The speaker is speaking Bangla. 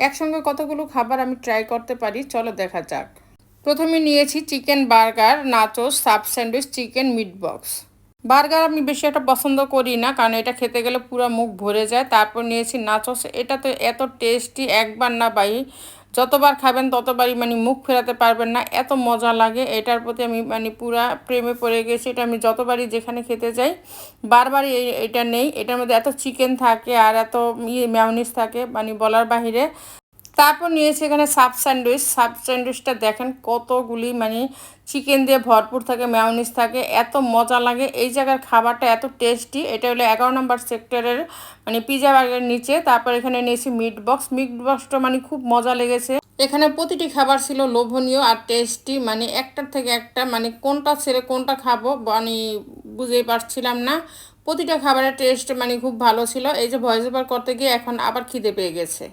একসঙ্গে কতগুলো খাবার আমি ট্রাই করতে পারি, চলো দেখা যাক। প্রথমে নিয়েছি chicken burger, nachos, sub sandwich, chicken meat box. Burger আমি বেশি একটা পছন্দ করি না, কারণ এটা খেতে গেলে পুরো মুখ ভরে যায়। তারপর নিয়েছি নাচোস। এটা তো এত টেস্টি, একবার না ভাই যতবার খাবেন ততবারই মুখ ফেরাতে পারবেন না, এত মজা লাগে। এটার প্রতি আমি পুরা প্রেমে পড়ে গেছি। এটা আমি যতবারই যেখানে খেতে যাই বারবারই এটা নেই। এটার মধ্যে এত চিকেন থাকে আর এত মেয়োনিজ থাকে, বলার বাহিরে। তারপর নিয়েছি এখানে সাব স্যান্ডউইচ। সাব স্যান্ডউইচটা দেখেন কতগুলি চিকেন দিয়ে ভরপুর থাকে, মেয়োনিজ থাকে, এত মজা লাগে। এই জায়গার খাবারটা এত টেস্টি। এটা হলো 11 নম্বর সেক্টরের পিজা বার্গের নিচে। তারপর এখানে নিয়েছি মিট বক্স। মিট বক্সটা খুব মজা লেগেছে। এখানে প্রতিটি খাবার ছিল লোভনীয় আর টেস্টি, একটার থেকে একটা কোনটা ছেড়ে কোনটা খাবো বুঝতেই পারছিলাম না। প্রতিটা খাবারের টেস্ট খুব ভালো ছিল। এই যে ভয়েস ওভার করতে গিয়ে এখন আবার খিদে পেয়ে গেছে।